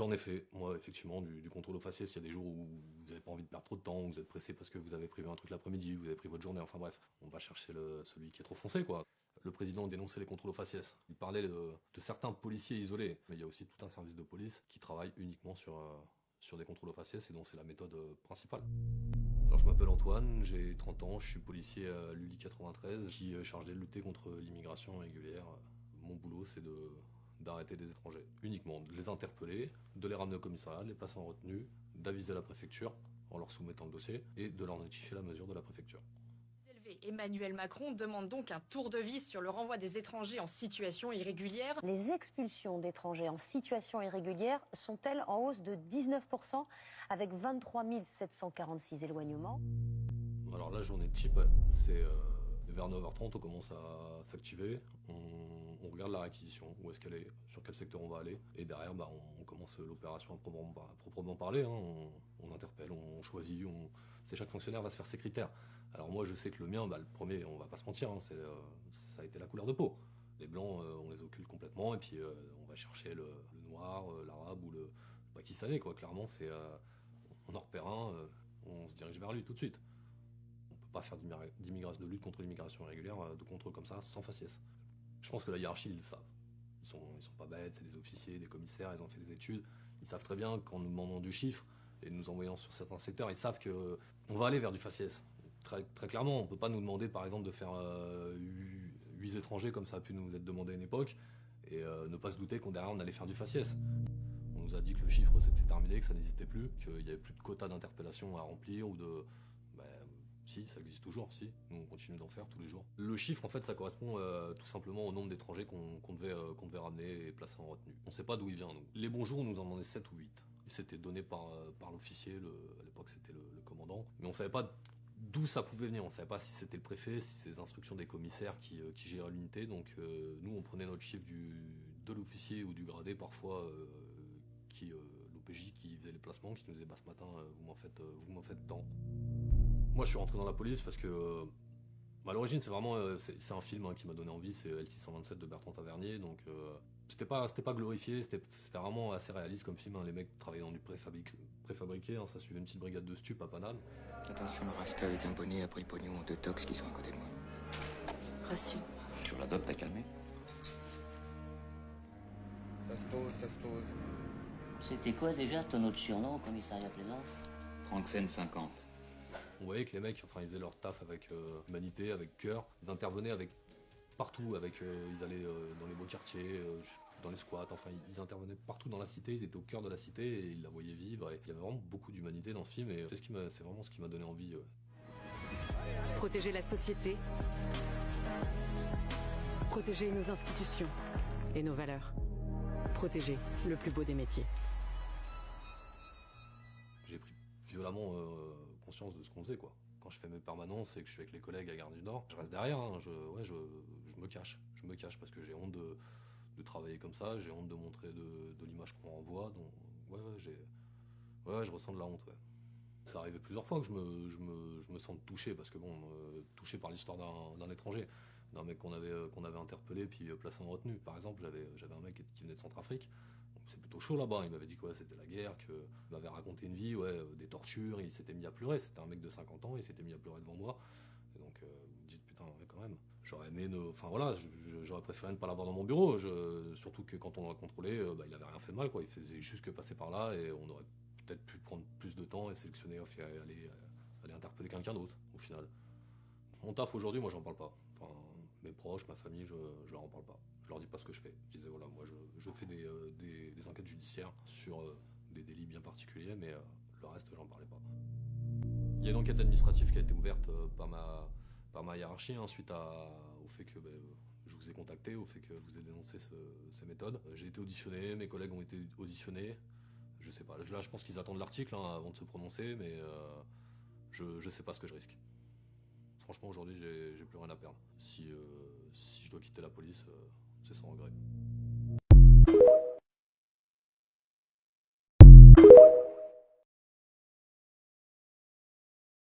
J'en ai fait, moi, effectivement, du contrôle au faciès. Il y a des jours où vous n'avez pas envie de perdre trop de temps, où vous êtes pressé parce que vous avez prévu un truc l'après-midi, vous avez pris votre journée, enfin bref, on va chercher celui qui est trop foncé, quoi. Le président dénonçait les contrôles au faciès. Il parlait de certains policiers isolés, mais il y a aussi tout un service de police qui travaille uniquement sur des contrôles au faciès et dont c'est la méthode principale. Alors, je m'appelle Antoine, j'ai 30 ans, je suis policier à l'ULI 93 qui est chargé de lutter contre l'immigration irrégulière. Mon boulot, c'est d'arrêter des étrangers, uniquement de les interpeller, de les ramener au commissariat, de les placer en retenue, d'aviser la préfecture en leur soumettant le dossier et de leur notifier la mesure de la préfecture. Emmanuel Macron demande donc un tour de vis sur le renvoi des étrangers en situation irrégulière. Les expulsions d'étrangers en situation irrégulière sont-elles en hausse de 19% avec 23 746 éloignements? Alors la journée type, c'est vers 9h30, on commence à s'activer, on regarde la réquisition, où est-ce qu'elle est, sur quel secteur on va aller, et derrière on commence l'opération à proprement parler, hein. On interpelle, on choisit, chaque fonctionnaire va se faire ses critères. Alors moi je sais que le mien, le premier, on va pas se mentir, hein, ça a été la couleur de peau. Les blancs, on les occulte complètement, et puis on va chercher le noir, l'arabe ou le pakistanais, quoi. Clairement, on en repère un, on se dirige vers lui tout de suite. On peut pas faire de lutte contre l'immigration irrégulière, de contrôle comme ça, sans faciès. Je pense que la hiérarchie, ils le savent. Ils sont pas bêtes, c'est des officiers, des commissaires, ils ont fait des études. Ils savent très bien qu'en nous demandant du chiffre et nous envoyant sur certains secteurs, ils savent qu'on va aller vers du faciès. Très, très clairement, on peut pas nous demander par exemple de faire 8 étrangers comme ça a pu nous être demandé à une époque et ne pas se douter qu'on derrière on allait faire du faciès. On nous a dit que le chiffre c'était terminé, que ça n'existait plus, qu'il n'y avait plus de quotas d'interpellation à remplir ou de... Si, ça existe toujours, si. Nous, on continue d'en faire tous les jours. Le chiffre, en fait, ça correspond tout simplement au nombre d'étrangers qu'on devait ramener et placer en retenue. On ne sait pas d'où il vient, nous. Les bons jours, on nous en demandait 7 ou 8. C'était donné par l'officier, à l'époque, c'était le commandant. Mais on ne savait pas d'où ça pouvait venir. On ne savait pas si c'était le préfet, si c'est les instructions des commissaires qui géraient l'unité. Donc, nous, on prenait notre chiffre de l'officier ou du gradé, parfois, l'OPJ qui faisait les placements, qui nous disait, ce matin, vous m'en faites tant. Moi, je suis rentré dans la police parce que, à l'origine, c'est un film qui m'a donné envie, c'est L627 de Bertrand Tavernier, donc c'était pas glorifié, c'était vraiment assez réaliste comme film, hein. Les mecs travaillaient dans du préfabriqué, hein. Ça suivait une petite brigade de stup à Paname. Attention, on reste avec un bonnet après pognon, 2 tox qui sont à côté de moi. Reçu. Sur la dope, t'as calmé? Ça se pose, ça se pose. C'était quoi déjà ton autre surnom au commissariat Plaisance? Franxen 50. On voyait que les mecs, ils faisaient leur taf avec humanité, avec cœur. Ils intervenaient partout, ils allaient dans les beaux quartiers, dans les squats, enfin ils intervenaient partout dans la cité, ils étaient au cœur de la cité et ils la voyaient vivre. Et il y avait vraiment beaucoup d'humanité dans ce film et c'est vraiment ce qui m'a donné envie. Protéger la société, protéger nos institutions et nos valeurs, protéger le plus beau des métiers. J'ai pris violemment conscience de ce qu'on faisait, quoi. Quand je fais mes permanences et que je suis avec les collègues à Gare du Nord, je reste derrière, hein. Je me cache. Je me cache parce que j'ai honte de travailler comme ça, j'ai honte de montrer de l'image qu'on renvoie. Donc, je ressens de la honte, ouais. Ça arrivait plusieurs fois que je me sente touché, parce que touché par l'histoire d'un étranger, d'un mec qu'on avait interpellé puis placé en retenue. Par exemple, j'avais un mec qui venait de Centrafrique. C'est plutôt chaud là-bas, il m'avait dit que c'était la guerre, qu'il m'avait raconté une vie, des tortures, il s'était mis à pleurer, c'était un mec de 50 ans, il s'était mis à pleurer devant moi. Et donc vous me dites putain, ouais, quand même, j'aurais aimé j'aurais préféré ne pas l'avoir dans mon bureau, surtout que quand on l'a contrôlé, il avait rien fait de mal, quoi. Il faisait juste que passer par là et on aurait peut-être pu prendre plus de temps et sélectionner, aller interpeller quelqu'un d'autre au final. Mon taf aujourd'hui, moi j'en parle pas. Enfin, mes proches, ma famille, je leur en parle pas. Je leur dis pas ce que je fais. Je disais voilà, moi je fais des enquêtes judiciaires sur des délits bien particuliers, mais le reste j'en parlais pas. Il y a une enquête administrative qui a été ouverte par ma hiérarchie, hein, suite au fait que je vous ai contacté, au fait que je vous ai dénoncé ces méthodes. J'ai été auditionné, mes collègues ont été auditionnés. Je sais pas, là je pense qu'ils attendent l'article, hein, avant de se prononcer, mais je sais pas ce que je risque. Franchement, aujourd'hui, j'ai plus rien à perdre. Si je dois quitter la police, c'est sans regret.